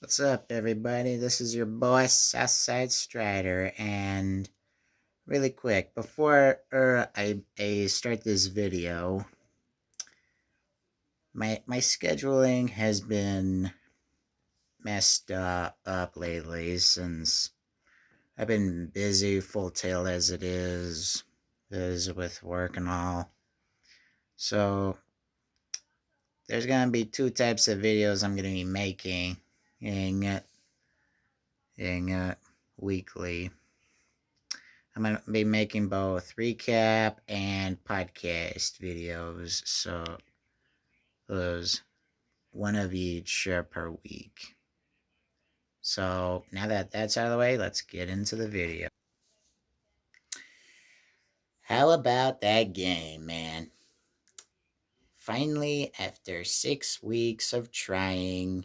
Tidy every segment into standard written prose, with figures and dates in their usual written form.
What's up, everybody? This is your boy Southside Strider, and really quick before I start this video, my scheduling has been messed up lately since I've been busy full tail as it is with work and all. So there's gonna be two types of videos I'm gonna be making, in, in weekly. I'm going to be making both recap and podcast videos. So those one of each per week. So now that that's out of the way, let's get into the video. How about that game, man? Finally, after 6 weeks of trying,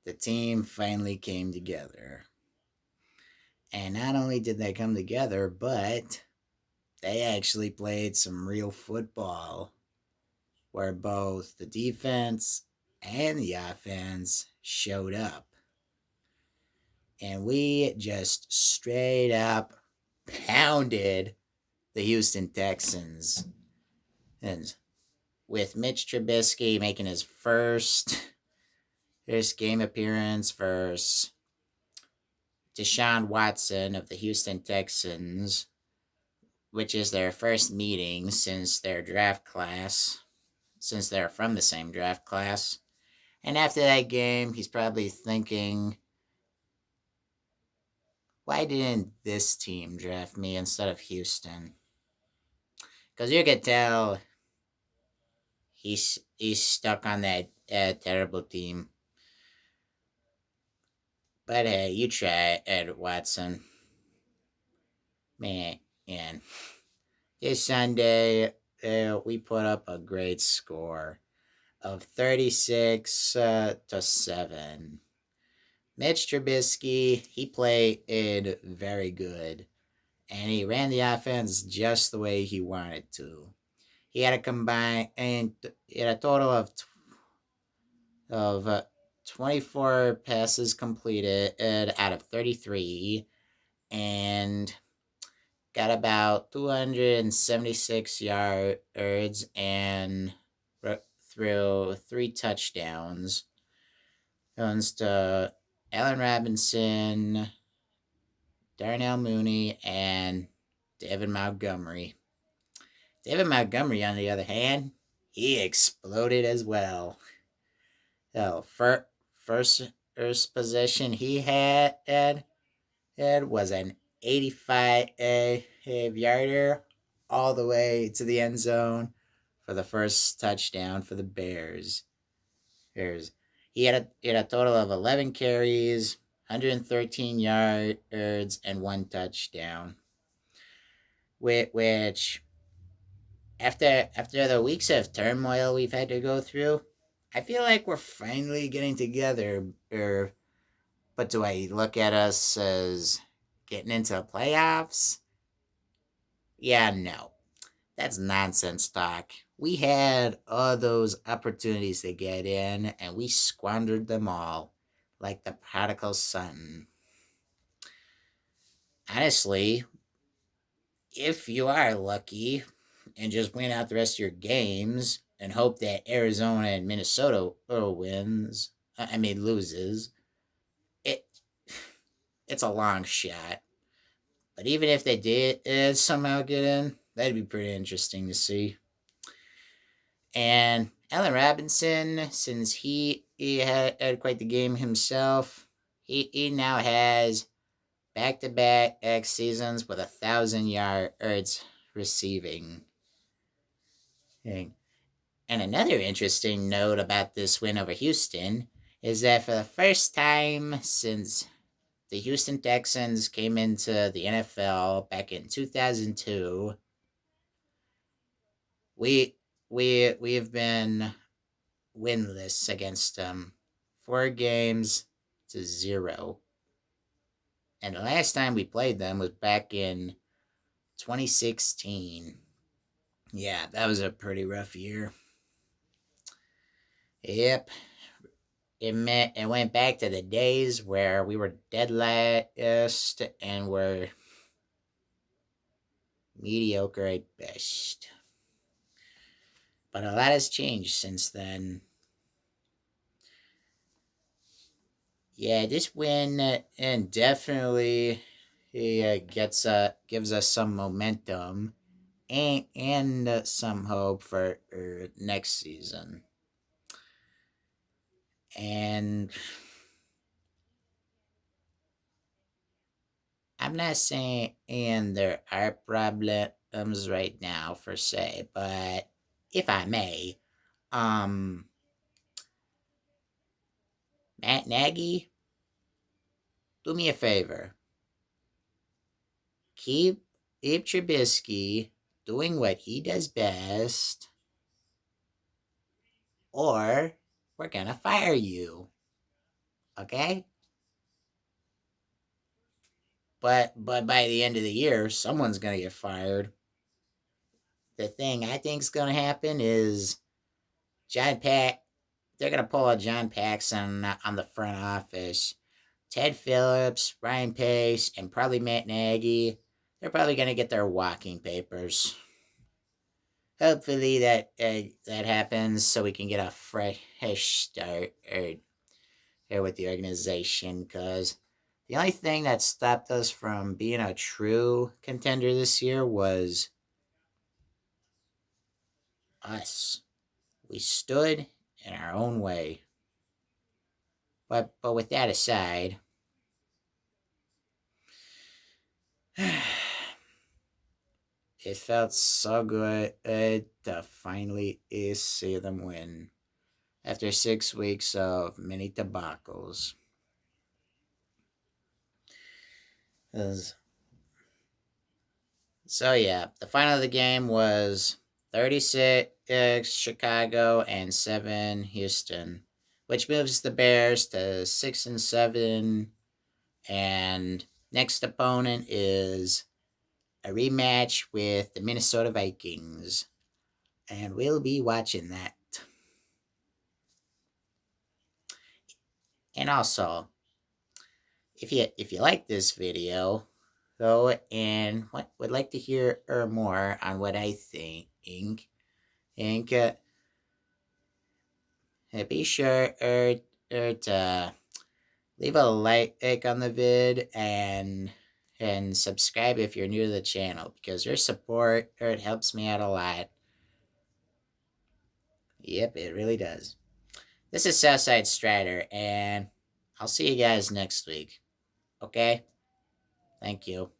the team finally came together. And not only did they come together, but they actually played some real football where both the defense and the offense showed up. And we just straight up pounded the Houston Texans. And with Mitch Trubisky making his first game appearance versus Deshaun Watson of the Houston Texans, which is their first meeting since their draft class, since they're from the same draft class. And after that game, he's probably thinking, why didn't this team draft me instead of Houston? Because you could tell he's stuck on that terrible team. But hey, you try, Ed Watson. Man, this Sunday, we put up a great score of 36-7. Mitch Trubisky, he played very good, and he ran the offense just the way he wanted to. He had a total of 24 passes completed out of 33, and got about 276 yards and threw 3 touchdowns. Owns to Allen Robinson, Darnell Mooney, and David Montgomery. David Montgomery, on the other hand, he exploded as well. So, first possession he had was an 85-yarder all the way to the end zone for the first touchdown for the Bears. He had a total of 11 carries, 113 yards, and 1 touchdown. Which, after the weeks of turmoil we've had to go through, I feel like we're finally getting together. But do I look at us as getting into the playoffs? Yeah, no. That's nonsense talk. We had all those opportunities to get in, and we squandered them all, like the prodigal son. Honestly, if you are lucky and just win out the rest of your games and hope that Arizona and Minnesota loses, it it's a long shot. But even if they did somehow get in, that'd be pretty interesting to see. And Allen Robinson, since he had quite the game himself, he now has back-to-back X seasons with 1,000 yards receiving. And another interesting note about this win over Houston is that for the first time since the Houston Texans came into the NFL back in 2002, we've been winless against them, 4 games to 0. And the last time we played them was back in 2016. Yeah, that was a pretty rough year. Yep. it went back to the days where we were dead last and were mediocre at best. But a lot has changed since then. Yeah, this win and definitely gives us some momentum and some hope for next season. And I'm not saying and there are problems right now per se, but if I may, um, Matt Nagy, do me a favor. Keep Trubisky doing what he does best, or we're gonna fire you. Okay? But by the end of the year, someone's gonna get fired. The thing I think's gonna happen is John Pack. They're gonna pull a John Paxson on the front office. Ted Phillips, Ryan Pace, and probably Matt Nagy. They're probably gonna get their walking papers. Hopefully that happens so we can get a fresh start here with the organization. Because the only thing that stopped us from being a true contender this year was us. We stood in our own way. But with that aside, it felt so good to finally see them win after 6 weeks of many debacles. So yeah, the final of the game was 36 Chicago and 7 Houston, which moves the Bears to 6-7. And next opponent is a rematch with the Minnesota Vikings, and we'll be watching that. And also, if you like this video, go and would like to hear more on what I think, and be sure to leave a like on the vid and subscribe if you're new to the channel, because your support it helps me out a lot. Yep, it really does. This is Southside Strider, and I'll see you guys next week. Okay? Thank you.